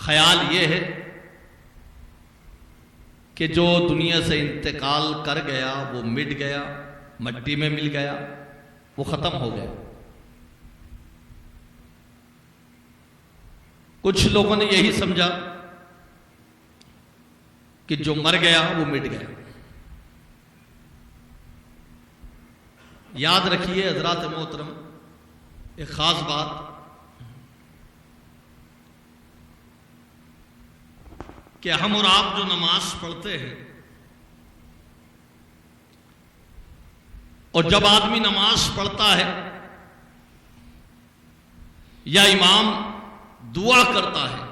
خیال یہ ہے کہ جو دنیا سے انتقال کر گیا وہ مٹ گیا، مٹی میں مل گیا، وہ ختم ہو گیا۔ کچھ لوگوں نے یہی سمجھا کہ جو مر گیا وہ مٹ گیا۔ یاد رکھیے حضرات محترم ایک خاص بات، کہ ہم اور آپ جو نماز پڑھتے ہیں، اور جب آدمی نماز پڑھتا ہے یا امام دعا کرتا ہے،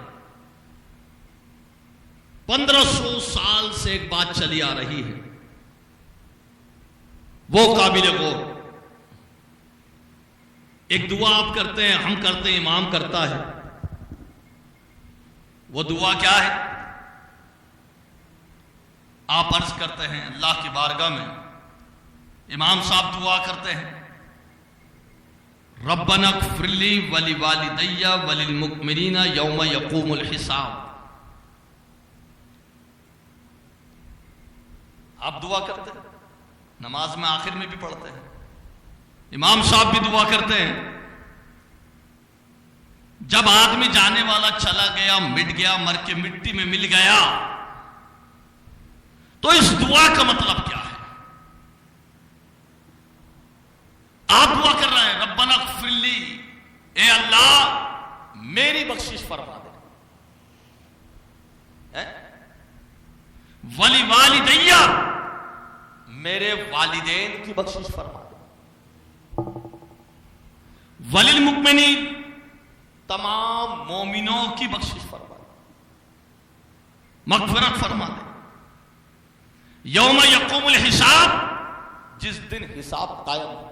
1500 سال سے ایک بات چلی آ رہی ہے، وہ قابل غور۔ ایک دعا آپ کرتے ہیں، ہم کرتے ہیں، امام کرتا ہے، وہ دعا کیا ہے؟ آپ عرض کرتے ہیں اللہ کی بارگاہ میں، امام صاحب دعا کرتے ہیں ربنا اغفر لی ولوالدی وللمؤمنین یوم یقوم الحساب۔ آپ دعا کرتے ہیں، نماز میں آخر میں بھی پڑھتے ہیں، امام صاحب بھی دعا کرتے ہیں۔ جب آدمی جانے والا چلا گیا، مٹ گیا، مر کے مٹی میں مل گیا، تو اس دعا کا مطلب کیا ہے؟ آپ دعا کر رہے ہیں ربنا اغفر لی، اے اللہ میری بخشش فرما دے، ولوالدی میرے والدین کی بخشش فرما دے، وللمؤمنین تمام مومنوں کی بخشش فرما دے، مغفرت فرما دے، یوم یقوم الحساب جس دن حساب قائم ہو۔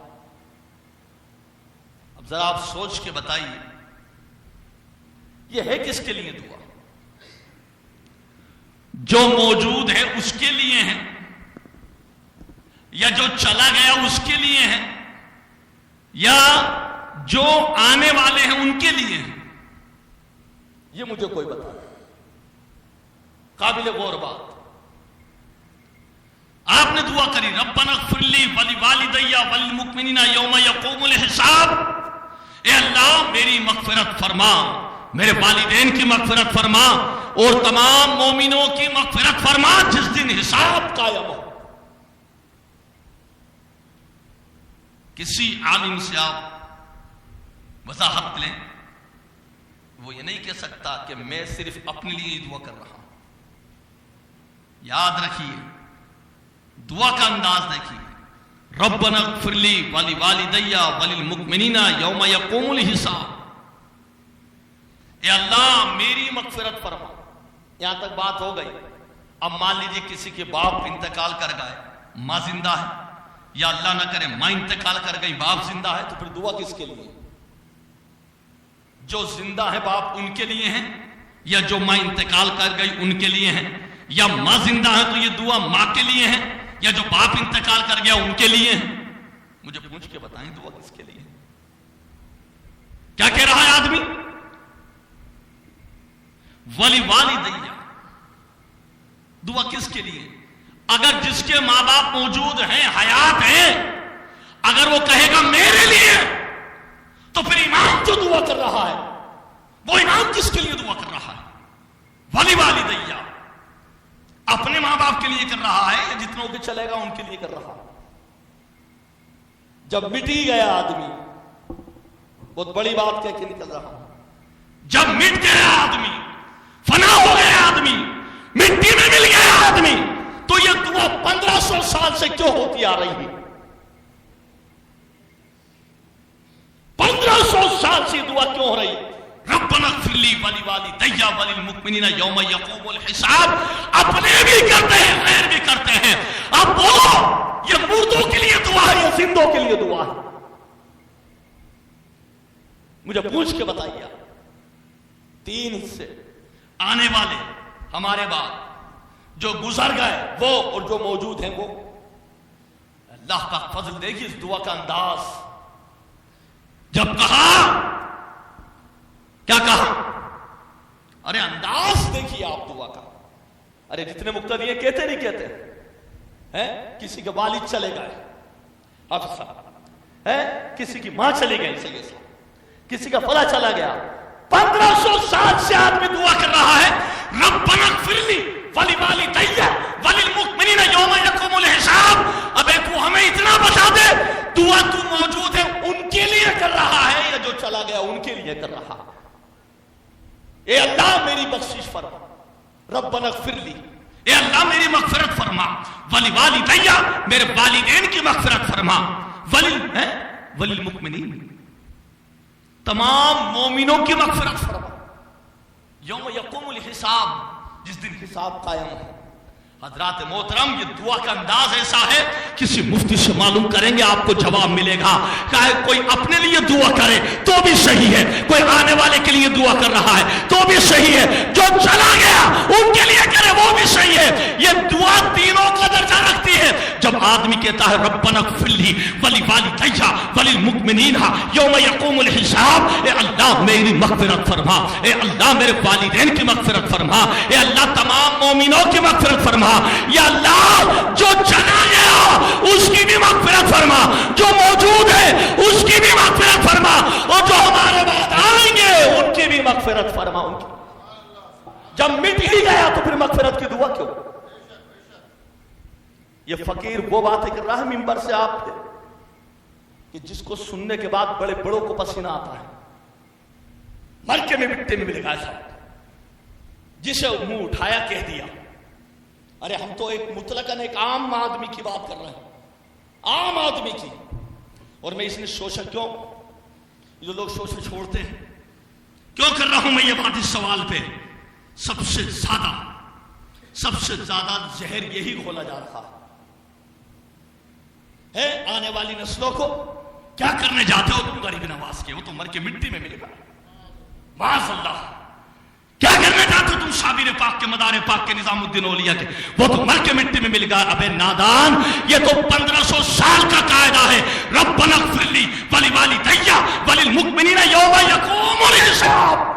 اب ذرا آپ سوچ کے بتائیے یہ ہے کس کے لیے دعا؟ جو موجود ہے اس کے لیے ہے، یا جو چلا گیا اس کے لیے ہے، یا جو آنے والے ہیں ان کے لیے ہے؟ یہ مجھے کوئی بتا دے، قابل غور بات۔ آپ نے دعا کری ربنا اغفر لی ولوالدی وللمؤمنین یوم یقوم الحساب، اے اللہ میری مغفرت فرما، میرے والدین کی مغفرت فرما، اور تمام مومنوں کی مغفرت فرما جس دن حساب قائم ہو۔ کسی عالم سے آپ وضاحت لیں، وہ یہ نہیں کہہ سکتا کہ میں صرف اپنے لیے دعا کر رہا ہوں۔ یاد رکھیے دعا کا انداز دیکھیے، ربنا اغفر لی ولوالدی وللمؤمنین یوم یقوم الحساب، اے اللہ میری مغفرت فرما۔ یہاں تک بات ہو گئی۔ اب مان لیجیے کسی کے باپ انتقال کر گئے، ماں زندہ ہے، یا اللہ نہ کرے ماں انتقال کر گئی، باپ زندہ ہے، تو پھر دعا کس کے لیے؟ جو زندہ ہے باپ ان کے لیے ہیں، یا جو ماں انتقال کر گئی ان کے لیے ہیں، یا ماں زندہ ہے تو یہ دعا ماں کے لیے ہے، یا جو باپ انتقال کر گیا ان کے لیے ہیں؟ مجھے پوچھ کے بتائیں دعا کس کے لیے؟ کیا کہہ رہا ہے آدمی؟ ولوالدی، دعا کس کے لیے؟ اگر جس کے ماں باپ موجود ہیں، حیات ہیں، اگر وہ کہے گا میرے لیے، تو پھر امام جو دعا کر رہا ہے وہ امام کس کے لیے دعا کر رہا ہے؟ ولوالدی، اپنے ماں باپ کے لیے کر رہا ہے، یا جتنوں کے چلے گا ان کے لیے کر رہا ہے؟ جب مٹ ہی گیا آدمی، بہت بڑی بات کہہ کے نکل رہا ہوں، جب مٹ گیا آدمی، فنا ہو گیا آدمی، مٹی میں مل گیا آدمی، تو یہ دعا 1500 سال سے کیوں ہوتی آ رہی ہے؟ 1500 سال سے دعا کیوں ہو رہی ہے؟ ربنا اغفر لی ولوالدی وللمؤمنین یوم یقوم الحساب، اپنے بھی کرتے ہیں، غیر بھی کرتے ہیں۔ اب بولو یہ مردوں کے لیے دعا ہے یا زندوں کے لیے دعا ہے؟ مجھے پوچھ کے بتائیے۔ 3 حصے آنے والے ہمارے بعد، جو گزر گئے وہ، اور جو موجود ہیں وہ۔ اللہ کا فضل دیکھیے اس دعا کا انداز۔ جب کہا، کیا کہا؟ ارے انداز دیکھیے آپ دعا کا. ارے جتنے مقتدی ہیں کہتے نہیں کہتے ہیں, کسی کے والد چلے گئے حافظ صاحب, کسی کی ماں چلی گئی سید صاحب, کسی کا فلاں چلا گیا, 1500 سال سے آدمی دعا کر رہا ہے ربنا اغفر لی ولوالدی وللمؤمنین یوم یقوم الحساب. اب تو ہمیں اتنا بتا دے دعا تو موجود ہے ان کے لیے کر رہا ہے یا جو چلا گیا ان کے لیے کر رہا ہے؟ اے اللہ میری بخشش فرما, ربنا اغفر لی, اے اللہ میری مغفرت فرما, ولوالدی میرے والدین کی مغفرت فرما, وللمؤمنین تمام مومنوں کی مغفرت فرما, یوم یقوم الحساب جس دن حساب قائم ہے. حضرات محترم یہ دعا کا انداز ایسا ہے کسی مفتی سے معلوم کریں گے آپ کو جواب ملے گا. کوئی اپنے لیے دعا کرے تو بھی صحیح ہے, کوئی آنے والے کے لیے دعا کر رہا ہے تو بھی صحیح ہے, جو چلا گیا ان کے لیے کرے وہ بھی صحیح ہے. یہ دعا تینوں کا درجہ رکھتی ہے. جب آدمی کہتا ہے ربنا اغفر لی ولوالدی وللمؤمنین یوم یقوم الحساب, اے اللہ میری مغفرت فرما, اے اللہ میرے والدین کی مغفرت فرما, اے اللہ تمام مومنوں کی مغفرت فرما, یا اللہ جو چلا گیا اس کی بھی مغفرت فرما, جو موجود ہے اس کی بھی مغفرت فرما, اور جو ہمارے بعد آئیں گے ان کی بھی مغفرت فرما. ان کی جب مٹ ہی گیا تو پھر مغفرت کی دعا کیوں؟ یہ فقیر وہ باتیں کر رہا ہے منبر سے آپ پہ کہ جس کو سننے کے بعد بڑے بڑوں کو پسینہ آتا ہے, مرکے میں مٹی میں مل گیا صاحب, جسے منہ اٹھایا کہہ دیا. ارے ہم تو ایک مطلقاً ایک عام آدمی کی بات کر رہے ہیں, عام آدمی کی. اور میں اس نے شوشہ کیوں, جو لوگ شوشہ چھوڑتے ہیں کیوں کر رہا ہوں میں یہ بات اس سوال پہ؟ سب سے زیادہ زہر یہی کھولا جا رہا ہے آنے والی نسلوں کو. کیا کرنے جاتے ہو تم غریب نواز کے, وہ تو مر کے مٹی میں ملے گا معاذ اللہ. کیا کرنے جاتے ہو تم شابر پاک کے مدار پاک کے نظام الدین اولیاء کے, وہ تو مر کے مٹی میں مل گا. ابے نادان, یہ تو 1500 سال کا قاعدہ ہے, ربنا اغفر لی ولوالدی وللمؤمنین یوم یقوم الحساب.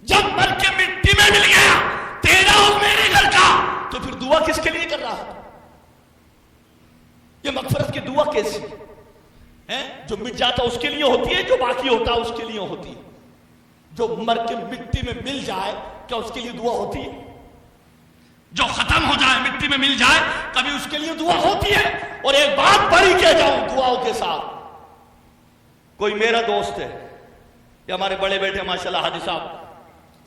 جب مر کے مٹی میں مل گیا تیرا اور میرے گھر کا, تو پھر دعا کس کے لیے کر رہا ہے؟ یہ مغفرت کی دعا کیسی ہے؟ جو مٹ جاتا اس کے لیے ہوتی ہے, جو باقی ہوتا اس کے لیے ہوتی ہے. جو مر کے مٹی میں مل جائے کیا اس کے لیے دعا ہوتی ہے؟ جو ختم ہو جائے مٹی میں مل جائے کبھی اس کے لیے دعا ہوتی ہے؟ اور ایک بات بڑی کہہ جاؤں دعاؤں کے ساتھ, کوئی میرا دوست ہے یا ہمارے بڑے بیٹے ماشاءاللہ حاجی صاحب,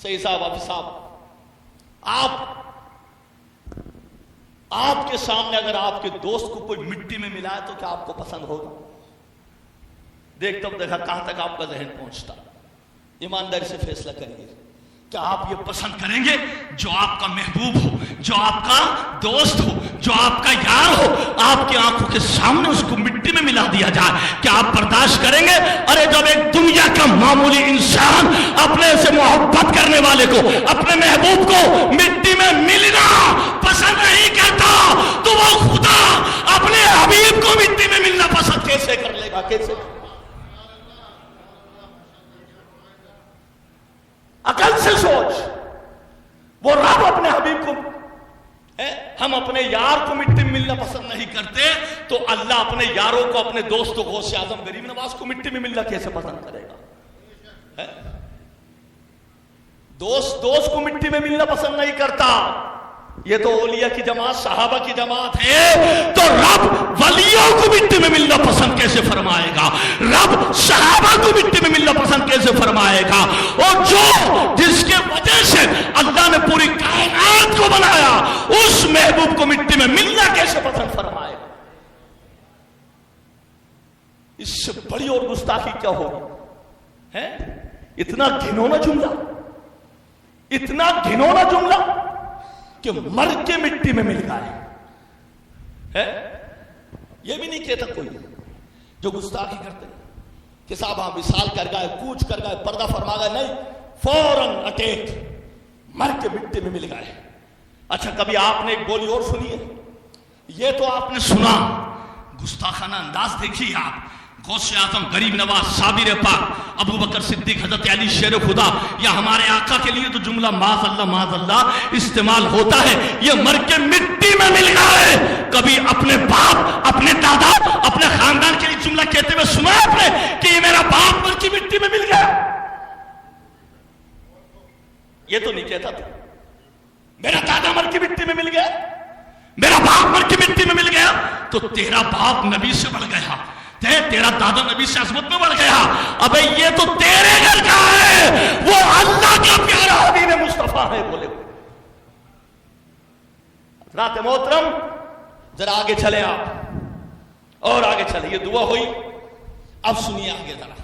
سید صاحب, حافظ صاحب, آپ کے سامنے اگر آپ کے دوست کو کوئی مٹی میں ملا ہے تو کیا آپ کو پسند ہوگا؟ دیکھتا ہوں دیکھا کہاں تک آپ کا ذہن پہنچتا. ایمانداری سے فیصلہ کریے, کیا آپ یہ پسند کریں گے جو آپ کا محبوب ہو, جو آپ کا دوست ہو, جو آپ کا یار ہو, آپ کی آنکھوں کے سامنے اس کو مٹی میں ملا دیا جائے, کیا آپ برداشت کریں گے؟ ارے جب ایک دنیا کا معمولی انسان اپنے سے محبت کرنے والے کو, اپنے محبوب کو مٹی میں ملنا پسند نہیں کرتا تو وہ خدا اپنے حبیب کو مٹی میں ملنا پسند کیسے کر لے گا؟ کیسے؟ عقل سے سوچ. وہ رب اپنے حبیب کو, ہم اپنے یار کو مٹی میں ملنا پسند نہیں کرتے تو اللہ اپنے یاروں کو, اپنے دوستوں کو, غوث اعظم غریب نواز کو مٹی میں ملنا کیسے پسند کرے گا؟ دوست کو مٹی میں ملنا پسند نہیں کرتا. یہ تو اولیاء کی جماعت, صحابہ کی جماعت ہے, تو رب ولیوں کو مٹی میں ملنا پسند کیسے فرمائے گا؟ رب صحابہ کو مٹی میں ملنا پسند کیسے فرمائے گا؟ اور جو جس کے وجہ سے اللہ نے پوری کائنات کو بنایا اس محبوب کو مٹی میں ملنا کیسے پسند فرمائے گا؟ اس سے بڑی اور گستاخی کیا ہوگی؟ اتنا گھنونا جملہ, اتنا گھنونا جملہ کہ مر کے مٹی میں مل گئے. یہ بھی نہیں کہتا کوئی جو گستاخی کرتے کہ صاحب ہاں وصال کر گئے, کوچ کر گئے, پردہ فرما گئے, نہیں, فوراً اٹیک, مر کے مٹی میں مل گئے. اچھا کبھی آپ نے ایک بولی اور سنی ہے؟ یہ تو آپ نے سنا, گستاخانہ انداز دیکھیے آپ, غوث اعظم، غریب نواز، صابر پاک، ابو بکر صدیق، حضرت علی شیر خدا، یا ہمارے آقا کے لیے تو جملہ معاذ اللہ استعمال ہوتا ہے. یہ مر کے مٹی میں مل گئے. کبھی اپنے باپ، اپنے دادا، اپنے خاندان کے لیے جملہ کہتے ہوئے سنا آپ نے کہ یہ میرا باپ مر کی مٹی میں مل گیا؟ یہ تو نہیں کہتا تھا میرا دادا مر کی مٹی میں مل گیا، میرا باپ مر کی مٹی میں مل گیا. تو تیرا باپ نبی سے بڑھ گیا، تیرا دادا نبی سے عظمت میں بڑھ گیا. ابے یہ تو تیرے گھر کا ہے، وہ اللہ کا پیارا حبیب مصطفیٰ ہے. بولے حضرات محترم، ذرا آگے چلے آپ، اور آگے چلے. یہ دعا ہوئی. اب سنیے آگے ذرا.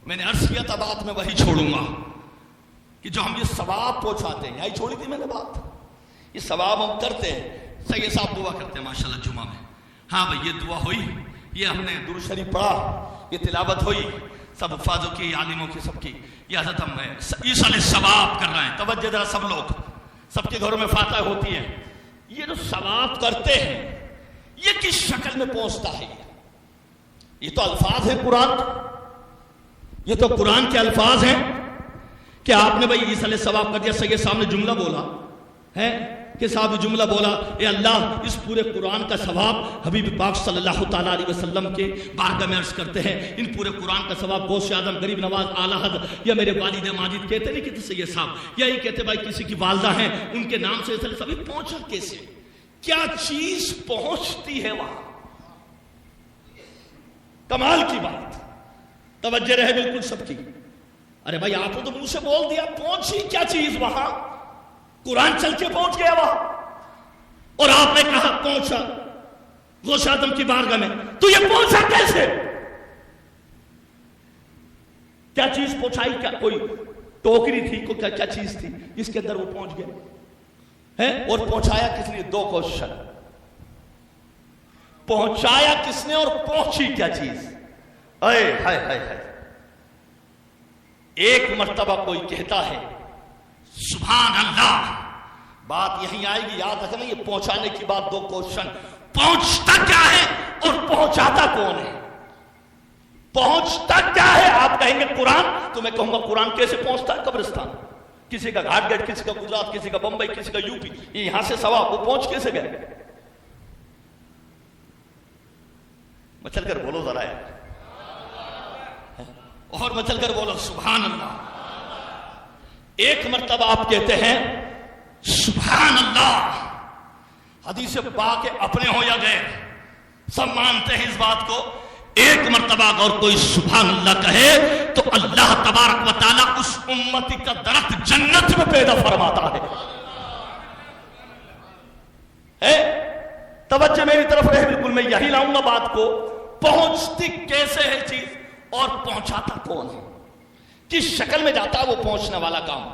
میں نے عرض کیا تھا بات میں وہی چھوڑوں گا کہ جو ہم یہ ثواب پہنچاتے ہیں، یہی چھوڑی تھی میں نے بات. یہ ثواب ہم کرتے ہیں. سید صاحب دعا کرتے ہیں ماشاءاللہ جمعہ میں. ہاں بھائی یہ دعا ہوئی، یہ ہم نے درود شریف پڑھا، یہ تلاوت ہوئی سب حفاظوں کی، عالموں کی، سب کی. یہ حضرت ہم ایصال ثواب کر رہے ہیں. توجہ ذرا سب لوگ، سب کے گھروں میں فاتحہ ہوتی ہے. یہ جو ثواب کرتے ہیں یہ کس شکل میں پہنچتا ہے؟ یہ تو الفاظ ہیں قرآن، یہ تو قرآن کے الفاظ ہیں کہ آپ نے بھائی ایصال ثواب کر دیا. سید صاحب نے جملہ بولا ہے کہ صاحب جملہ بولا، اے اللہ اس پورے قرآن کا ثواب حبیب پاک صلی اللہ تعالیٰ علیہ وسلم کے بارگاہ میں عرض کرتے ہیں. ان پورے قرآن کا ثواب غوث اعظم، غریب نواز، اعلیٰ حضرت یا میرے والد ماجد کہتے نہیں کہتے سید صاحب، یہی کہتے بھائی کسی کی والدہ ہیں ان کے نام سے سبھی پہنچا کیسے؟ کیا چیز پہنچتی ہے وہاں؟ کمال کی بات. توجہ رہے بالکل سب کی. ارے بھائی آپ نے تو منہ سے بول دیا، پہنچی کیا چیز وہاں؟ قرآن چل کے پہنچ گیا وہاں. اور آپ نے کہا پہنچا غوث اعظم کی بارگاہ میں، تو یہ پہنچا کیسے؟ کیا چیز پہنچائی؟ کیا کوئی ٹوکری تھی؟ کوئی کیا چیز تھی جس کے اندر وہ پہنچ گئے ہے؟ اور پہنچایا کس نے؟ دو کوشچن. پہنچایا کس نے اور پہنچی کیا چیز؟ اے ہائے ہائے ہائے. ایک مرتبہ کوئی کہتا ہے سبحان اللہ، بات یہیں آئے گی، یاد رکھنا. یہ پہنچانے کی بات دو کوشچن. پہنچتا کیا ہے اور پہنچاتا کون ہے؟ پہنچتا کیا ہے؟ آپ کہیں گے قرآن، تو میں کہوں گا قرآن کیسے پہنچتا ہے؟ قبرستان، کسی کا گھاٹ گیٹ، کسی کا گجرات، کسی کا بمبئی، کسی کا یو پی. یہ یہاں سے ثواب، وہ پہنچ کیسے گئے؟ مچل کر بولو ذرا ہے، اور مچل کر بولو سبحان اللہ. ایک مرتبہ آپ کہتے ہیں سبحان اللہ. حدیث پاک کے اپنے ہو یا گئے سب مانتے ہیں اس بات کو. ایک مرتبہ اگر کوئی سبحان اللہ کہے تو اللہ تبارک و تعالیٰ اس امتی کا درخت جنت میں پیدا فرماتا ہے. توجہ میری طرف رہے بالکل. میں یہی لاؤں گا بات کو. پہنچتی کیسے ہے چیز اور پہنچاتا کون ہے؟ کس شکل میں جاتا ہے وہ پہنچنے والا کام؟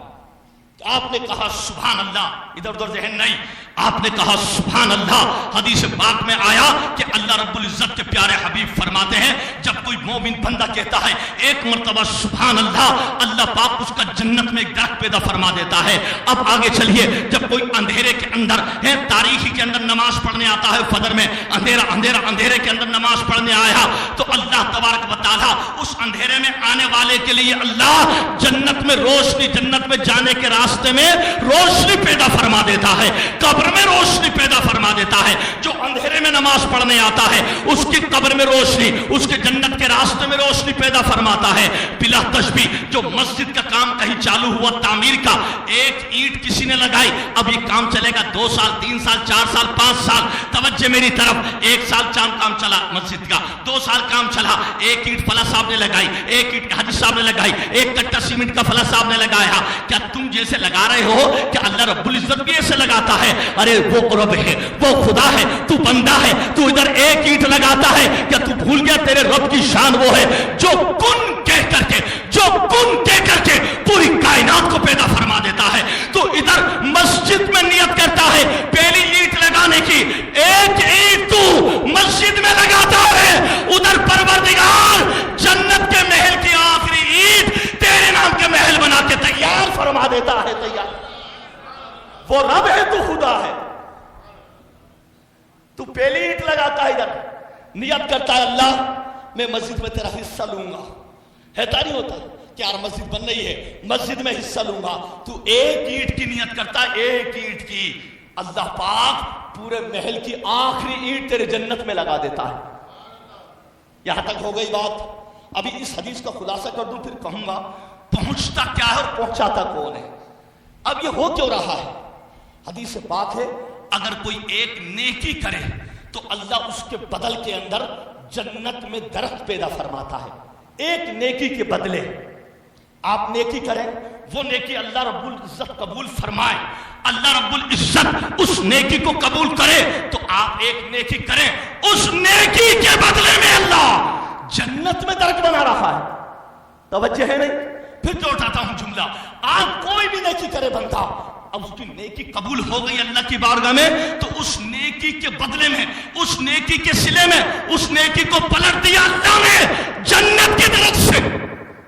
آپ نے کہا سبحان اللہ، ادھر ادھر ذہن نہیں، آپ نے کہا سبحان اللہ. حدیث پاک میں آیا کہ اللہ رب العزت کے پیارے حبیب فرماتے ہیں جب کوئی مومن بندہ کہتا ہے ایک مرتبہ سبحان اللہ، اللہ پاک اس کا جنت میں ایک درخت پیدا فرما دیتا ہے. اب آگے چلیے. جب کوئی اندھیرے کے اندر ہے، تاریخی کے اندر نماز پڑھنے آتا ہے، فجر میں اندھیرے کے اندر نماز پڑھنے آیا تو اللہ تبارک و تعالیٰ اس اندھیرے میں آنے والے کے لیے اللہ جنت میں روشنی، جنت میں جانے کے راستے میں روشنی پیدا فرما دیتا ہے، قبر میں روشنی پیدا فرما دیتا ہے. جو اندھیرے میں نماز پڑھنے آتا ہے اس کی قبر میں روشنی، اس کے جنت کے راستے میں روشنی پیدا فرماتا ہے. بلا تشبیہ جو مسجد کا کام کہیں چالو ہوا تعمیر کا، ایک اینٹ کسی نے لگائی، اب یہ کام چلے گا 2 سال 3 سال 4 سال 5 سال. توجہ میری طرف. 1 سال کام چلا مسجد کا، 2 سال کام چلا، ایک اینٹ فلاں صاحب نے لگائی، ایک اینٹ حاجی صاحب نے لگائی، ایک کٹا سیمنٹ کا فلاں صاحب نے لگایا. کیا تم جیسے لگا رہے ہو کہ اللہ رب العزت بھی ایسے لگاتا ہے؟ ارے وہ رب ہے، وہ خدا ہے، تو بندہ ہے، تو ادھر ایک اینٹ لگاتا ہے. کیا تو بھول گیا تیرے رب کی شان وہ ہے جو کن کہہ کر کے پوری کائنات کو پیدا فرما دیتا ہے. تو ادھر مسجد میں نیت کرتا ہے پہلی اینٹ لگانے کی، ایک اینٹ تو مسجد میں لگاتا ہے، ادھر پروردگار جنت کے محل کی آخری اینٹ تیرے نام کے محل بنا کے تیار فرما دیتا ہے. تیار وہ رب ہے، تو خدا ہے. تو پہلی اینٹ لگاتا ہے، ادھر نیت کرتا ہے اللہ میں مسجد میں تیرا حصہ لوں گا. ہیتا نہیں ہوتا کہ یار مسجد بن رہی ہے, مسجد میں حصہ لوں گا. تو ایک اینٹ کی نیت کرتا ہے, ایک اینٹ کی, اللہ پاک پورے محل کی آخری اینٹ تیرے جنت میں لگا دیتا ہے. یہاں تک ہو گئی بات. ابھی اس حدیث کا خلاصہ کر دوں پھر کہوں گا پہنچتا کیا ہے اور پہنچاتا کون ہے. اب یہ ہو کیوں رہا ہے؟ حدیث پاک ہے اگر کوئی ایک نیکی کرے تو اللہ اس کے بدل کے اندر جنت میں درخت پیدا فرماتا ہے. ایک نیکی کے بدلے آپ نیکی کریں, وہ نیکی اللہ رب العزت قبول فرمائے, اللہ رب العزت اس نیکی کو قبول کرے, تو آپ ایک نیکی کریں, اس نیکی کے بدلے میں اللہ جنت میں درخت بنا رہا ہے. توجہ ہے نہیں؟ پھر لوٹاتا ہوں جملہ. آپ کوئی بھی نیکی کرے بندہ, اب اس کی نیکی قبول ہو گئی اللہ کی بارگاہ میں, تو اس نیکی کے بدلے میں, اس نیکی کے صلے میں, اس نیکی کو پلٹ دیا اللہ نے جنت کے درخت سے.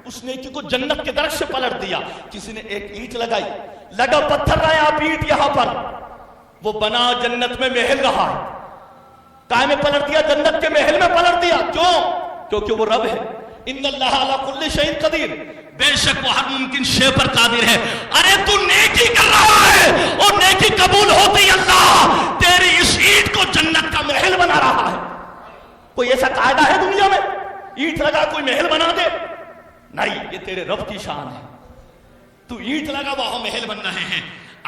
اس نیکی کو جنت کے درخت سے پلٹ دیا. کسی نے ایک اینٹ لگائی, لگا پتھر رہا ہے, آپ اینٹ یہاں پر, وہ بنا جنت میں محل رہا ہے. کائے میں پلٹ دیا؟ جنت کے محل میں پلٹ دیا. کیوں؟ کیونکہ وہ رب ہے. ان اللہ علی کل شیء قدیر, بے شک وہ ہر ممکن شے پر قادر ہے. ارے تو نیکی کر رہا ہے اور نیکی قبول ہوتی اللہ تیری اس اینٹ کو جنت کا محل بنا رہا ہے. کوئی ایسا قاعدہ ہے دنیا میں اینٹ لگا کوئی محل بنا دے؟ نہیں, یہ تیرے رب کی شان ہے. تو اینٹ لگا وہاں محل بن رہے ہیں.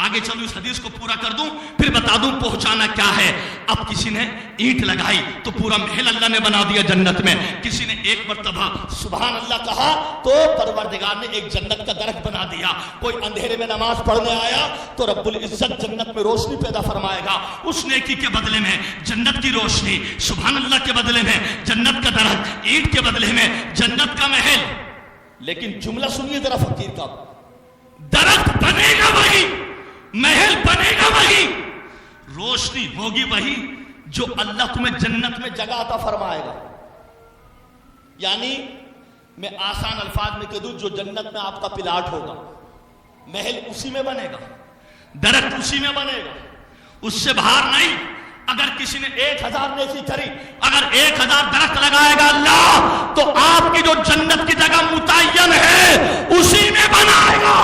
آگے چلو اس حدیث کو پورا کر دوں پھر بتا دوں پہنچانا کیا ہے. اب کسی نے اینٹ لگائی تو پورا محل اللہ نے بنا دیا جنت میں. کسی نے ایک مرتبہ سبحان اللہ کہا تو پروردگار نے ایک جنت کا درخت بنا دیا. کوئی اندھیرے میں نماز پڑھنے آیا تو رب العزت جنت میں روشنی پیدا فرمائے گا. اس نیکی کے بدلے میں جنت کی روشنی, سبحان اللہ کے بدلے میں جنت کا درخت, اینٹ کے بدلے میں جنت کا محل. لیکن جملہ سنیے ذرا فقیر کا, درخت بنے گا وہی, محل بنے گا وہی, روشنی ہوگی وہی جو اللہ تمہیں جنت میں جگہ عطا فرمائے گا. یعنی میں آسان الفاظ میں کہہ دوں, جو جنت میں آپ کا پلاٹ ہوگا محل اسی میں بنے گا, درخت اسی میں بنے گا, اس سے باہر نہیں. اگر کسی نے 1000 نیکی کری, اگر 1000 درخت لگائے گا اللہ تو آپ کی جو جنت کی جگہ متعین ہے اسی میں بنائے گا,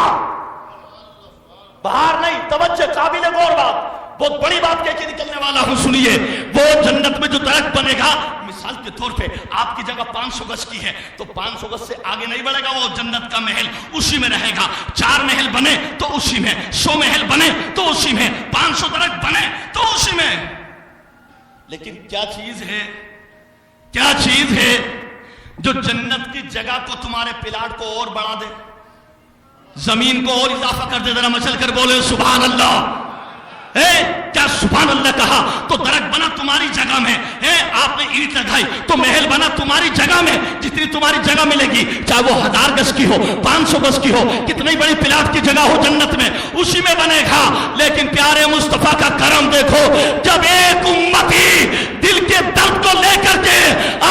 باہر نہیں. توجہ, قابل غور بات, بہت بڑی بات کہہ کے نکلنے والا ہوں, سنیے. وہ جنت میں جو درخت بنے گا, مثال کے طور پہ آپ کی جگہ 500 گز کی ہے تو 500 گز سے آگے نہیں بڑھے گا, وہ جنت کا محل اسی میں رہے گا. 4 محل بنے تو اسی میں, 100 محل بنے تو اسی میں, 500 درخت بنے تو اسی میں. لیکن کیا چیز ہے, کیا چیز ہے جو جنت کی جگہ کو, تمہارے پلاٹ کو اور بڑھا دے, زمین کو اور اضافہ کر دے؟ ذرا مچل کر بولے سبحان اللہ. کیا سبحان اللہ کہا تو درخت بنا تمہاری جگہ میں. آپ نے اینٹ لگائی تو محل بنا تمہاری جگہ میں, جتنی تمہاری جگہ ملے گی, چاہے وہ 1000 گز کی ہو, 500 گز کی ہو, کتنی بڑی پلاٹ کی جگہ ہو جنت میں, اسی میں بنے گا. لیکن پیارے مصطفیٰ کا کرم دیکھو, جب ایک امتی دل کے درد کو لے کر کے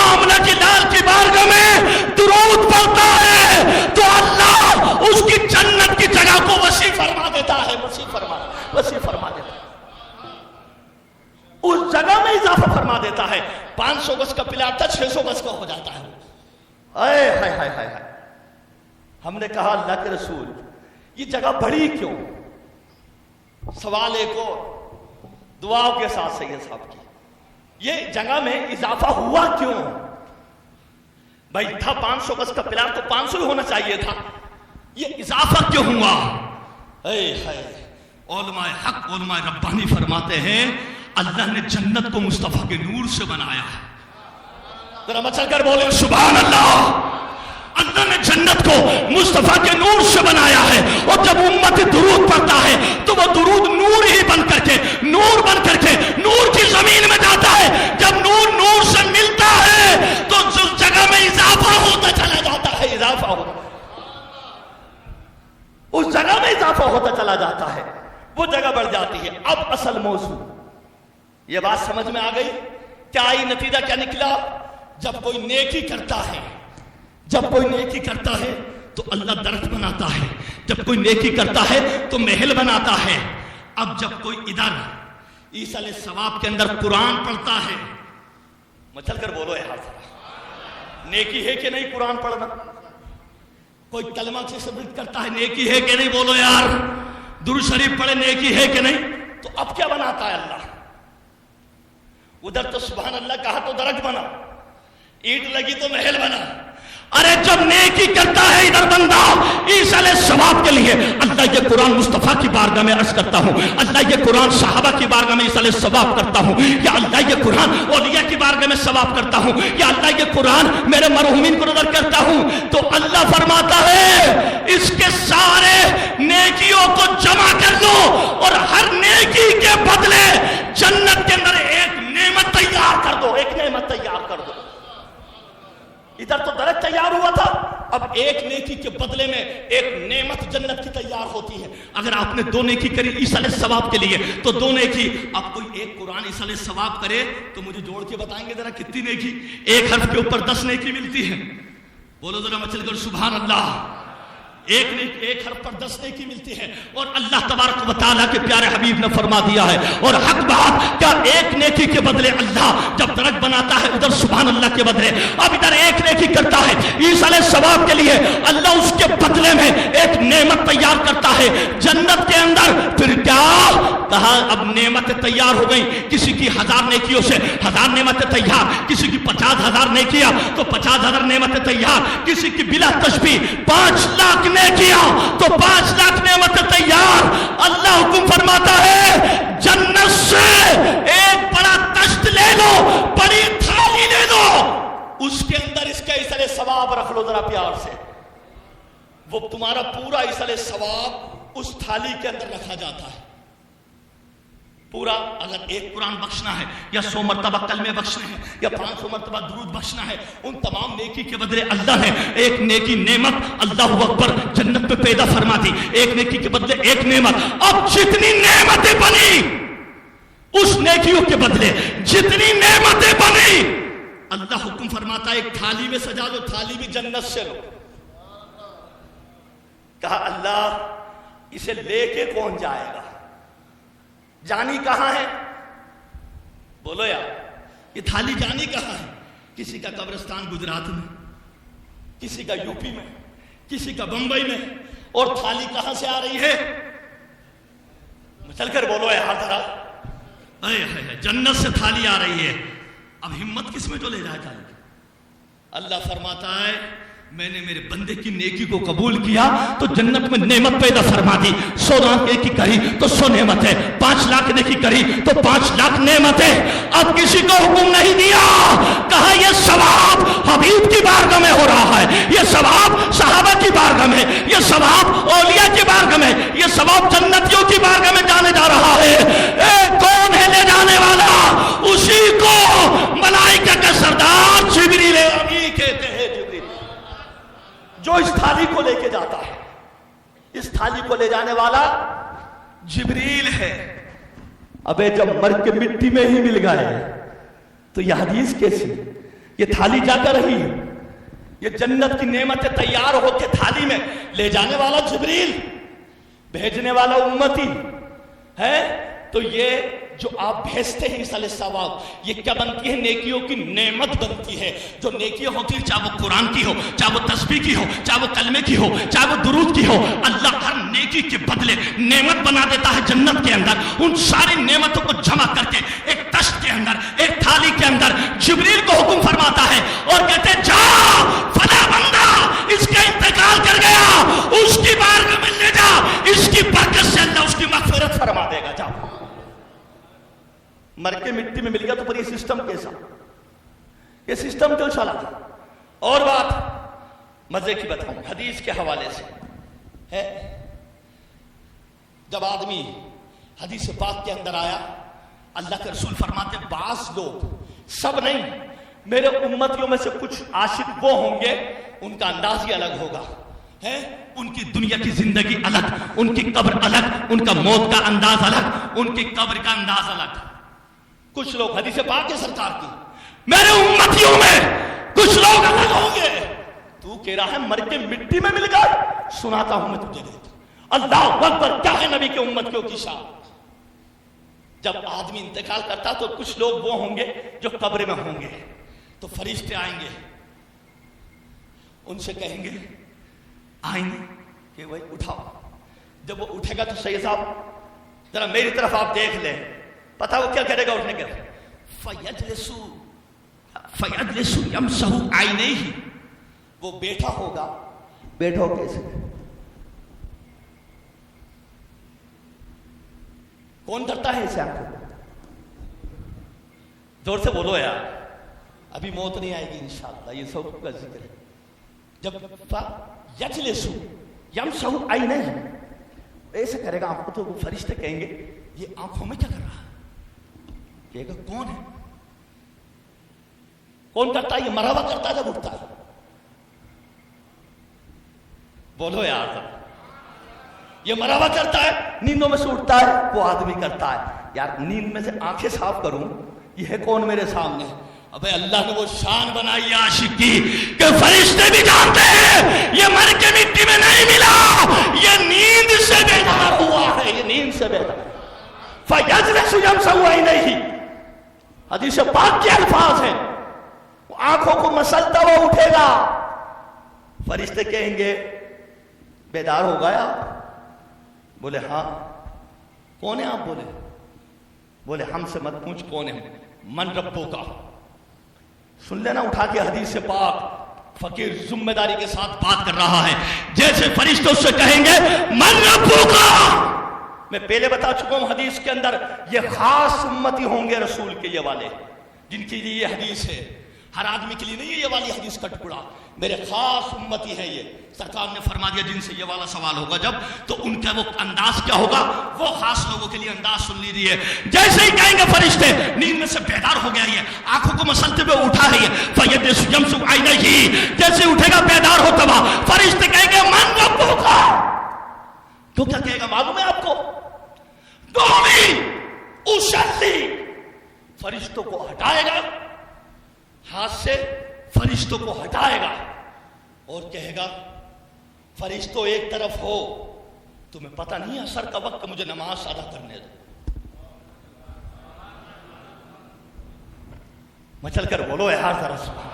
آمنہ کی لال کی بارگاہ میں درود پڑھتا ہے تو اللہ اس کی جنت کی جگہ کو وسیع فرما دیتا ہے, وسیع فرما دیتا ہے, اس جگہ میں اضافہ فرما دیتا ہے. 500 گز کا پلاٹ تھا 600 گز کا ہو جاتا ہے. اے ہائے ہائے ہائے ہائے. ہم نے کہا اللہ کے رسول یہ جگہ بڑی کیوں؟ سوال ایک اور دعاؤں کے ساتھ سید صاحب کی, یہ جگہ میں اضافہ ہوا کیوں؟ بھائی تھا 500 گز کا پلاٹ تو 500 ہی ہونا چاہیے تھا, یہ اضافہ کیوں ہوا؟ اے ہائے. علماء حق, علماء ربانی فرماتے ہیں اللہ نے جنت کو مصطفیٰ کے نور سے بنایا ہے. ذرا مچل کر بولے سبحان اللہ. اللہ نے جنت کو مصطفیٰ کے نور سے بنایا ہے, اور جب امت درود پڑھتا ہے تو وہ درود نور ہی بن کر کے, نور بن کر کے نور کی زمین میں جاتا ہے. جب نور نور سے ملتا ہے تو اس جگہ میں اضافہ ہوتا چلا جاتا ہے, اضافہ ہوتا, اس جگہ میں اضافہ ہوتا چلا جاتا ہے, وہ جگہ بڑھ جاتی ہے. اب اصل موضوع, یہ بات سمجھ میں آ گئی کیا آئی؟ نتیجہ کیا نکلا؟ جب کوئی نیکی کرتا ہے, جب کوئی نیکی کرتا ہے تو اللہ درخت بناتا ہے, جب کوئی نیکی کرتا ہے تو محل بناتا ہے. اب جب کوئی ادھر ایصال ثواب کے اندر قرآن پڑھتا ہے, مچل کر بولو یار, نیکی ہے کہ نہیں قرآن پڑھنا؟ کوئی کلمہ سے ثابت کرتا ہے نیکی ہے کہ نہیں؟ بولو یار. درود شریف پڑھے نیکی ہے کہ نہیں؟ تو اب کیا بناتا ہے اللہ؟ ادھر تو سبحان اللہ کہا تو درج بنا، اینٹ لگی تو محل بنا. ارے جب نیکی کرتا ہے ادھر بندہ ایصال ثواب کے لیے، اللہ یہ قرآن مصطفیٰ کی بارگاہ میں عرض کرتا ہوں، اللہ یہ قرآن صحابہ کی بارگاہ میں ایصال ثواب کرتا ہوں، یا اللہ یہ قرآن اولیاء کی بارگاہ میں ثواب کرتا ہوں، یا اللہ یہ قرآن میرے مرحومین کو نظر کرتا ہوں، تو اللہ فرماتا ہے اس کے سارے نیکیوں کو جمع کر لو اور ہر نیکی کے بدلے جنت کے اندر ایک نعمت تیار کر دو، ایک نعمت تیار کر دو. ادھر تو درجہ تیار ہوا تھا، اب ایک نیکی کے بدلے میں ایک نعمت جنت کی تیار ہوتی ہے. اگر آپ نے 2 نیکی کری ایصال ثواب کے لیے تو 2 نیکی. اب کوئی ایک قرآن ایصال ثواب کرے تو مجھے جوڑ کے بتائیں گے ذرا کتنی نیکی؟ ایک حرف کے اوپر 10 نیکی ملتی ہے. بولو ذرا مچل کر سبحان اللہ. ایک حرف پر 10 نیکی ملتی ہے. اور اللہ تبارک و تعالیٰ کے پیارے حبیب نے فرما دیا ہے، اور حق بات کیا ایک نیکی کے بدلے اللہ جب درج بناتا ہے ادھر سبحان اللہ کے بدلے، اب ادھر ایک نیکی کرتا ہے ایصال ثواب کے لیے، اللہ اس کے بدلے میں ایک نعمت تیار کرتا ہے جنت کے اندر. پھر کیا کہا؟ اب نعمتیں تیار ہو گئی، کسی کی 1000 نیکیوں سے 1000 نعمتیں تیار، کسی کی 50,000 نیکیاں تو 50,000 نعمتیں تیار، کسی کی بلا تشبیہ 5 لاکھ نیکیاں تو 5 لاکھ نعمتیں تیار. اللہ حکم فرماتا ہے جنت سے ایک بڑا تشت لے لو، بڑی تھالی لے لو، اس کے اندر اس کا ایصال ثواب رکھ لو ذرا پیار سے. وہ تمہارا پورا ایصال ثواب اس تھالی کے اندر رکھا جاتا ہے پورا. اگر ایک قرآن بخشنا ہے یا 100 مرتبہ کلمے بخشنے ہیں یا 500 مرتبہ درود بخشنا ہے، ان تمام نیکی کے بدلے اللہ نے ایک نیکی نعمت اللہ اکبر جنت میں پیدا فرما دی. ایک نیکی کے بدلے ایک نعمت. اب جتنی نعمتیں بنی اس نیکیوں کے بدلے جتنی نعمتیں بنی، اللہ حکم فرماتا ہے ایک تھالی میں سجا لو، تھالی بھی جنت سے لو. کہا اللہ اسے لے کے کون جائے گا؟ جانی کہاں ہے؟ بولو یار، یہ تھالی جانی کہاں ہے؟ کسی کا قبرستان گجرات میں، کسی کا یو پی میں، کسی کا بمبئی میں. اور تھالی کہاں سے آ رہی ہے؟ چل کر بولو یار ذرا. جنت سے تھالی آ رہی ہے. اب ہمت کس میں تو لے جائے تھالی؟ اللہ فرماتا ہے میں نے میرے بندے کی نیکی کو قبول کیا تو جنت میں نعمت پیدا فرما دی. 100 لاکھ نیکی کری تو 100 نعمت ہے، 5 لاکھ نیکی کری تو 5 لاکھ نعمت ہے. اب کسی کو حکم نہیں دیا، کہا یہ ثواب حبیب کی بارگاہ میں ہو رہا ہے، یہ ثواب صحابہ کی بارگاہ میں، یہ ثواب اولیاء کی بارگاہ میں، یہ ثواب جنتیوں کی بارگاہ میں جانے جا رہا ہے. کون ہے لے جانے والا؟ اسی کو ملائکہ کا سردار جبریل امین کہتے ہیں. جو اس تھالی کو لے کے جاتا ہے، اس تھالی کو لے جانے والا جبریل ہے. ابے جب مر کے مٹی میں ہی مل گئے تو یہ حدیث کیسی؟ یہ تھالی جا کر رہی ہے، یہ جنت کی نعمتیں تیار ہو کے تھالی میں لے جانے والا جبریل، بھیجنے والا امتی ہے. تو یہ جو آپ بھیجتے ہیں ایصال ثواب، یہ کیا بنتی ہے؟ نیکیوں کی نعمت بنتی ہے. جو نیکیاں ہوتی ہیں چاہے وہ قرآن کی ہو، چاہے وہ تسبیح کی ہو، چاہے وہ کلمے کی ہو، چاہے وہ درود کی ہو، اللہ ہر نیکی کے بدلے نعمت بنا دیتا ہے جنت کے اندر. ان ساری نعمتوں کو جمع کر کے ایک تشت کے اندر، ایک تھالی کے اندر جبریل کو حکم فرماتا ہے اور کہتے جا فلاں بندہ اس کا انتقال کر گیا، اس کی بارگاہ میں لے جا، اس کی برکت سے اللہ اس کی مغفرت فرما دے گا. جاؤ. مر کے مٹی میں مل گیا تو پر یہ سسٹم کیسا؟ یہ سسٹم کیوں چلا؟ اور بات مزے کی بتاؤں حدیث کے حوالے سے ہے. جب آدمی حدیث پاک کے اندر آیا، اللہ کے رسول فرماتے بعض لوگ، سب نہیں، میرے امتیوں میں سے کچھ عاشق وہ ہوں گے ان کا انداز ہی الگ ہوگا ہے. ان کی دنیا کی زندگی الگ، ان کی قبر الگ، ان کا موت کا انداز الگ، ان کی قبر کا انداز الگ. کچھ لوگ حدیث پاک کے سرکار کی، میرے امتیوں میں کچھ لوگ الگ ہوں گے. تو کہہ رہا ہے مر کے مٹی میں مل گئے؟ سناتا ہوں میں تجھے. اللہ اکبر، کیا ہے نبی کے امتیوں کی شان. جب آدمی انتقال کرتا تو کچھ لوگ وہ ہوں گے جو قبر میں ہوں گے، تو فرشتے آئیں گے ان سے کہیں گے آئینے کہ بھائی اٹھاؤ. جب وہ اٹھے گا تو سید صاحب ذرا میری طرف آپ دیکھ لیں, پتہ وہ کیا کرے گا اٹھنے کے بعد؟ فَيَجْلِسُ يَمْسَحُ عَيْنَيْهِ, وہ بیٹھا ہوگا. بیٹھو کیسے؟ کون کرتا ہے اسے؟ آپ کو زور سے بولو یار, ابھی موت نہیں آئے گی انشاءاللہ, یہ سب کا ذکر ہے. جب یجلس یمسح عینیہ ایسے کرے گا آپ کو, تو وہ فرشتے کہیں گے یہ آنکھوں میں کیا کر رہا ہے؟ کہے گا کون ہے؟ کون کرتا ہے؟ یہ مراوا کرتا ہے جب اٹھتا ہے. بولو یار, یہ مراوا کرتا ہے, نیندوں میں سے اٹھتا ہے, وہ آدمی کرتا ہے. یار نیند میں سے آنکھیں صاف کروں, یہ ہے کون میرے سامنے؟ ابے اللہ نے وہ شان بنائی عاشق کی کہ فرشتے بھی جانتے ہیں یہ مر کے مٹی میں نہیں ملا, یہ نیند سے بیدار ہوا ہے, یہ نیند سے بیدار. فَيَجْلِسُ يَمْسَحُ عَيْنَيْهِ, حدیث پاک کے الفاظ ہیں. وہ آنکھوں کو مسلتا ہوا اٹھے گا. فرشتے کہیں گے بیدار ہو گیا؟ بولے ہاں. کون ہے آپ؟ بولے ہم سے مت پوچھ کون ہے, من ربو کا. سن لینا اٹھا کے حدیث پاک, فقیر ذمہ داری کے ساتھ بات کر رہا ہے. جیسے فرشتے اس سے کہیں گے من ربو کا, میں پہلے بتا چکا ہوں حدیث کے اندر یہ خاص امتی ہوں گے رسول کے, یہ والے جن کے لیے یہ حدیث ہے. ہر آدمی کے لیے نہیں ہے یہ والی حدیث کا ٹکڑا, میرے خاص امتی ہیں یہ. سرکار نے فرما دیا جن سے یہ والا سوال ہوگا جب, تو ان کا وہ انداز کیا ہوگا, وہ خاص لوگوں کے لیے انداز سن لیجیے. جیسے ہی کہیں گے فرشتے نیند میں سے بیدار ہو گیا, یہ آنکھوں کو مسلتے ہوئے اٹھا ہے, فَيَجْلِسُ يَمْسَحُ عَيْنَيْهِ, جیسے اٹھے گا بیدار ہوتا ہوا فرشتے کہیں گے من ربک. تو کیا کہے گا معلوم ہے آپ کو؟ قومی اصلی, فرشتوں کو ہٹائے گا, ہاتھ سے فرشتوں کو ہٹائے گا اور کہے گا فرشتوں ایک طرف ہو, تمہیں پتہ نہیں عصر کا وقت, مجھے نماز ادا کرنے دو. مچل کر بولو یار ذرا سبحان.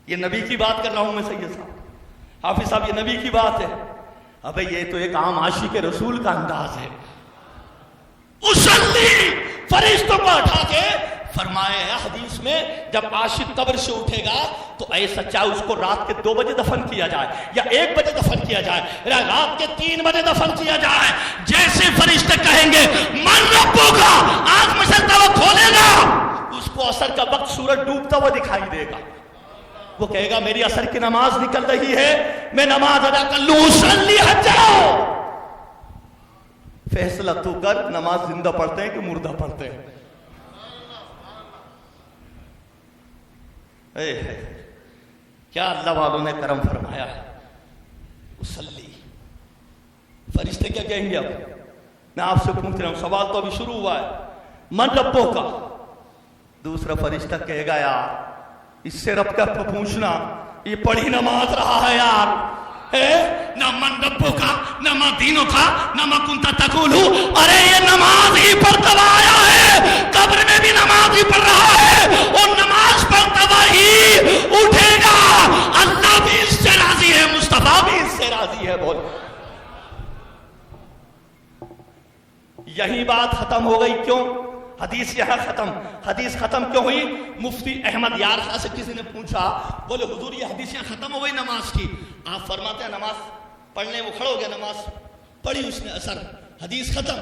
یہ نبی کی بات کر رہا ہوں میں سید صاحب, حافظ صاحب, یہ نبی کی بات ہے. ابے یہ تو ایک عام عاشق رسول کا انداز ہے. اصلی فرشتوں کو ہٹا کے فرمایا ہے حدیث میں جب عاشق قبر سے اٹھے گا تو اے سچا اس کو رات کے 2 بجے دفن کیا جائے یا 1 بجے دفن کیا جائے, رات کے 3 بجے دفن کیا جائے. جیسے فرشتے کہیں گے من ربو کا, آنکھ مچلتا ہوا کھولے گا, اس کو عصر کا وقت سورج ڈوبتا ہوا دکھائی دے گا. وہ کہے گا میری عصر کی نماز نکل رہی ہے, میں نماز ادا کر لوں. صلی ہٹ جاؤ, فیصلہ تو کر, نماز زندہ پڑھتے ہیں کہ مردہ پڑھتے ہیں؟ کیا اللہ والوں نے کرم فرمایا ہے. اصلی فرشتے کیا کہیں گے؟ اب میں آپ سے پوچھ رہا ہوں, سوال تو ابھی شروع ہوا ہے. من ربو کا, دوسرا فرشتہ کہے گا یار اس سے رب کا پوچھنا, یہ پڑھی نماز رہا ہے یار, نہ من ربو کا, نہ ما دینوں کا, نہ ما کنتا تقولو. ارے یہ نماز ہی پڑھتا ہوا آیا ہے, قبر میں بھی نماز ہی پڑھ رہا ہے, اور نماز پڑھتا ہوا ہی اٹھے گا. اللہ بھی اس سے راضی ہے, مصطفیٰ بھی اس سے راضی ہے. بول, یہی بات ختم ہو گئی. کیوں حدیث یہاں ختم؟ حدیث ختم کیوں ہوئی؟ مفتی احمد یار خان سے کسی نے پوچھا, بولے حضور یہ حدیث یہاں ختم ہو گئی نماز کی. آپ فرماتے ہیں نماز پڑھنے, وہ کھڑا ہو گیا, نماز پڑھی اس نے اثر, حدیث ختم.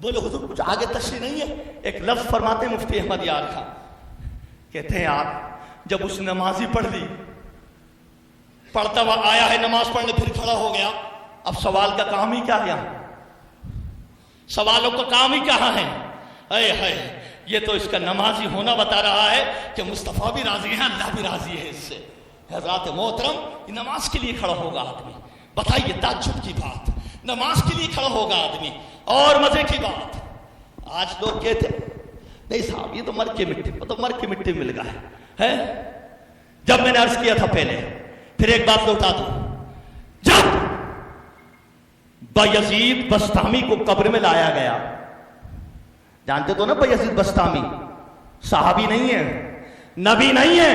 بولے حضور کچھ آگے تشریح نہیں ہے؟ ایک لفظ فرماتے ہیں مفتی احمد یار خان, کہتے ہیں یار جب اس نے نماز ہی پڑھ لی, پڑھتا ہوا آیا ہے نماز پڑھنے, پھر کھڑا ہو گیا, اب سوال کا کام ہی کیا ہے؟ سوالوں کا کام ہی کہاں ہے؟ یہ تو اس کا نمازی ہونا بتا رہا ہے کہ مصطفیٰ بھی راضی ہے, اللہ بھی راضی ہے اس سے. حضرات محترم, نماز کے لیے کھڑا ہوگا آدمی, بتائیے تعجب کی بات, نماز کے لیے کھڑا ہوگا آدمی. اور مزے کی بات, آج لوگ کہتے نہیں صاحب یہ تو مر کے مٹی, وہ تو مر کے مٹی مل گیا ہے. جب میں نے عرض کیا تھا پہلے, پھر ایک بات لوٹا دوں, جب بایزید بسطامی کو قبر میں لایا گیا, جانتے تو نا بایزید بسطامی صحابی نہیں ہے, نبی نہیں ہے,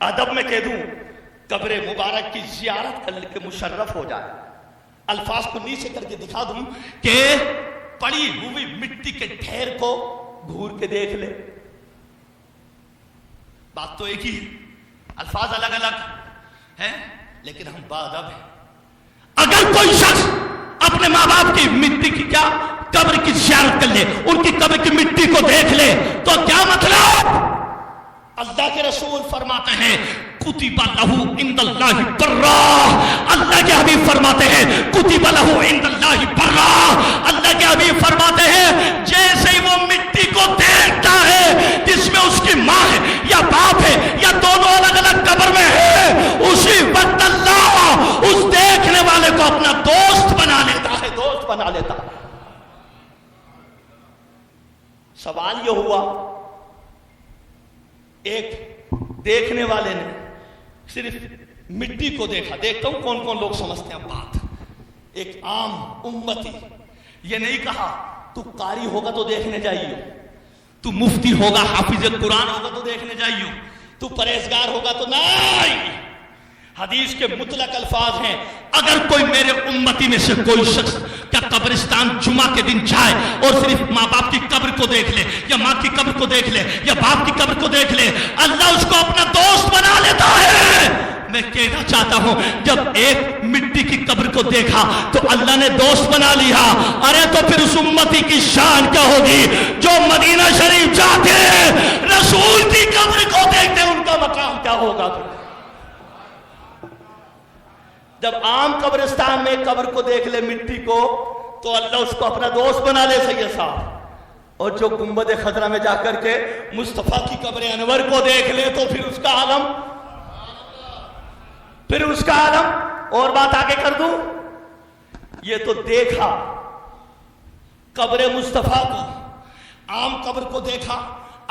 ادب میں کہہ دوں قبر مبارک کی زیارت کرنے کے مشرف ہو جائے. الفاظ کو نیچے کر کے دکھا دوں کہ پڑی ہوئی مٹی کے ڈھیر کو گھور کے دیکھ لے. بات تو ایک ہی ہے, الفاظ الگ الگ ہیں لیکن ہم باادب ہیں. اگر کوئی شخص اپنے ماں باپ کی مٹی کی کیا قبر کی زیارت کر لے, ان کی قبر کی مٹی کو دیکھ لے, تو کیا مطلب؟ اللہ کے رسول فرماتے ہیں کتب لہ عند اللہ برہ. اللہ کے حبیب فرماتے ہیں کتب لہ عند اللہ برہ. اللہ کے حبیب فرماتے ہیں جیسے ہی وہ مٹی کو دیکھتا ہے جس میں اس کی ماں ہے یا باپ ہے یا دونوں الگ الگ قبر میں ہے, اسی وقت اللہ اس دیکھنے والے کو اپنا دوست بنا لیتا ہے, دوست بنا لیتا ہے. سوال یہ ہوا, ایک دیکھنے والے نے صرف مٹی کو دیکھا. دیکھتا ہوں کون کون لوگ سمجھتے ہیں بات. ایک عام امتی یہ نہیں کہا تو قاری ہوگا تو دیکھنے جائیے, تو مفتی ہوگا حافظ قرآن ہوگا تو دیکھنے جائیے, تو پرہیزگار ہوگا تو نہیں. حدیث کے مطلق الفاظ ہیں اگر کوئی میرے امتی میں سے کوئی شخص کیا قبرستان جمعہ کے دن جائے اور صرف ماں باپ کی قبر کو دیکھ لے یا ماں کی قبر کو دیکھ لے یا باپ کی قبر کو دیکھ لے, اللہ اس کو اپنا دوست بنا لیتا ہے. میں کہنا چاہتا ہوں جب ایک مٹی کی قبر کو دیکھا تو اللہ نے دوست بنا لیا, ارے تو پھر اس امتی کی شان کیا ہوگی جو مدینہ شریف جاتے رسول کی قبر کو دیکھتے, ان کا مقام کیا ہوگا. جب عام قبرستان میں قبر کو دیکھ لے مٹی کو تو اللہ اس کو اپنا دوست بنا لے سید صاحب, اور جو گنبد خضرا میں جا کر کے مصطفیٰ کی قبر انور کو دیکھ لے تو پھر اس کا عالم, پھر اس کا عالم. اور بات آگے کر دوں, یہ تو دیکھا قبر مصطفیٰ کو, عام قبر کو دیکھا,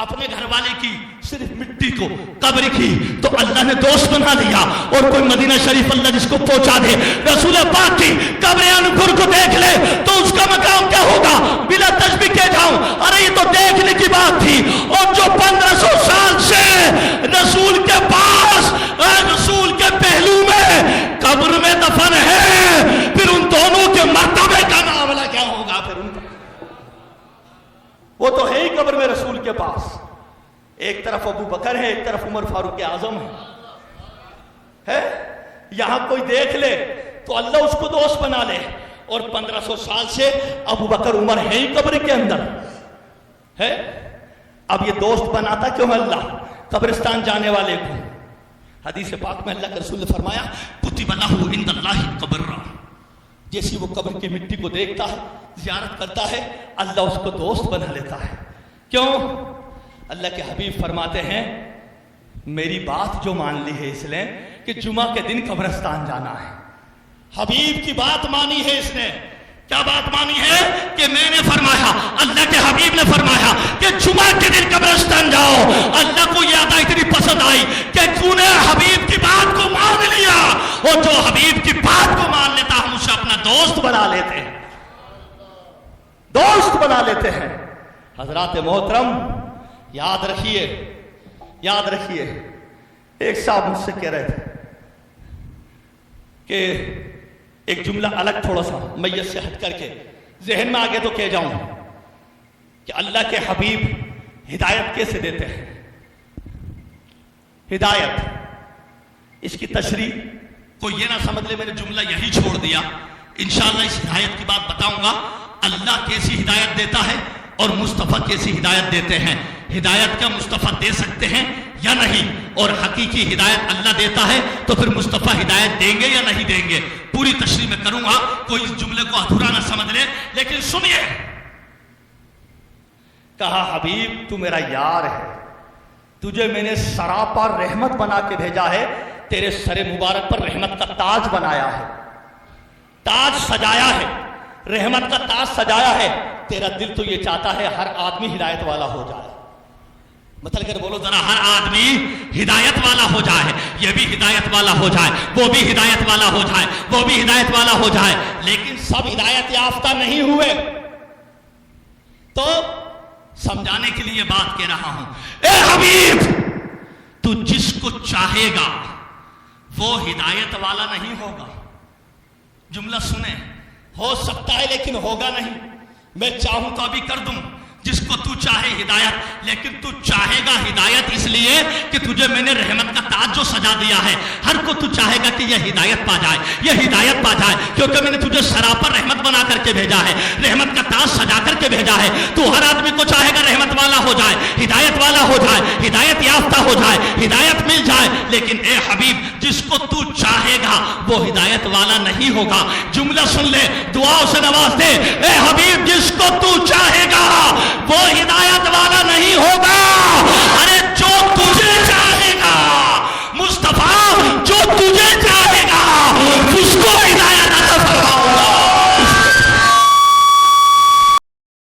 اپنے گھر والے کی صرف مٹی کو قبر کی تو اللہ نے دوست بنا لیا. اور کوئی مدینہ شریف اللہ جس کو پہنچا دے رسول پاک کی قبر انور کو دیکھ لے تو اس کا مقام کیا ہوگا. بلا تشبیہ کہہ جاؤں, ارے یہ تو دیکھنے کی بات تھی, اور جو 1500 سال سے رسول کے پاس رسول کے پہلو میں قبر میں دفن ہے, پھر ان دونوں کے مرتبے کا معاملہ کیا ہوگا. پھر ان کا وہ تو ہے ہی قبر میں رسول کے پاس, ایک طرف ابو بکر ہے ایک طرف عمر فاروق اعظم ہے. یہاں کوئی دیکھ لے تو اللہ اس کو دوست بنا لے, اور 1500 سال سے ابو بکر عمر ہے ہی قبر کے اندر ہے. اب یہ دوست بناتا کیوں ہے اللہ قبرستان جانے والے کو؟ حدیث پاک میں اللہ کے رسول نے فرمایا کتب لہ عند اللہ برہ. جیسی وہ قبر کی مٹی کو دیکھتا ہے زیارت کرتا ہے اللہ اس کو دوست بنا لیتا ہے. کیوں؟ اللہ کے حبیب فرماتے ہیں میری بات جو مان لی ہے اس نے کہ جمعہ کے دن قبرستان جانا ہے. حبیب کی بات مانی ہے اس نے. کیا بات مانی ہے؟ کہ میں نے فرمایا, اللہ کے حبیب نے فرمایا کہ جمعہ کے دن قبرستان جاؤ. اللہ کو یہ ادا اتنی پسند آئی کہ تو نے حبیب کی بات کو مان لیا, اور جو حبیب کی بات کو مان لیتا ہم اسے اپنا دوست بنا لیتے ہیں, دوست بنا لیتے ہیں. حضرات محترم یاد رکھیے, یاد رکھیے, ایک صاحب مجھ سے کہہ رہے تھے کہ ایک جملہ الگ تھوڑا سا میت سے ہٹ کر کے ذہن میں آگے تو کہہ جاؤں کہ اللہ کے حبیب ہدایت کیسے دیتے ہیں. ہدایت اس کی تشریح کوئی یہ نہ سمجھ لے میں نے جملہ یہی چھوڑ دیا. انشاءاللہ اس ہدایت کی بات بتاؤں گا, اللہ کیسی ہدایت دیتا ہے اور مصطفیٰ کیسی ہدایت دیتے ہیں. ہدایت کیا مصطفیٰ دے سکتے ہیں یا نہیں, اور حقیقی ہدایت اللہ دیتا ہے تو پھر مصطفیٰ ہدایت دیں گے یا نہیں دیں گے. پوری تشریح میں کروں گا, کوئی اس جملے کو ادھورا نہ سمجھ لے, لیکن سنیے. کہا حبیب تو میرا یار ہے, تجھے میں نے سراپا رحمت بنا کے بھیجا ہے, تیرے سر مبارک پر رحمت کا تاج بنایا ہے, تاج سجایا ہے, رحمت کا تاج سجایا ہے. تیرا دل تو یہ چاہتا ہے ہر آدمی ہدایت والا ہو جائے. مطلب کر بولو ذرا, ہر آدمی ہدایت والا ہو جائے, یہ بھی ہدایت والا ہو جائے, وہ بھی ہدایت والا ہو جائے, وہ بھی ہدایت والا ہو جائے. لیکن سب ہدایت یافتہ نہیں ہوئے, تو سمجھانے کے لیے بات کہہ رہا ہوں. اے حبیب تو جس کو چاہے گا وہ ہدایت والا نہیں ہوگا. جملہ سنیں، ہو سکتا ہے لیکن ہوگا نہیں. میں چاہوں تو ابھی کر دوں. جس کو تو چاہے ہدایت، لیکن تو چاہے گا ہدایت اس لیے کہ تجھے میں نے رحمت کا تاج جو سجا دیا ہے، ہر کو تو چاہے گا کہ یہ ہدایت پا جائے، یہ ہدایت پا جائے، کیونکہ میں نے تجھے سراپر رحمت بنا کر کے بھیجا ہے، رحمت کا تاج سجا کر کے بھیجا ہے. تو ہر آدمی کو چاہے گا رحمت والا ہو جائے، ہدایت والا ہو جائے، ہدایت یافتہ ہو جائے، ہدایت مل جائے. لیکن اے حبیب جس کو تو چاہے گا وہ ہدایت والا نہیں ہوگا. جملہ سن لے، دعاؤں سے نواز دے. اے حبیب جس کو تو چاہے گا وہ ہدایت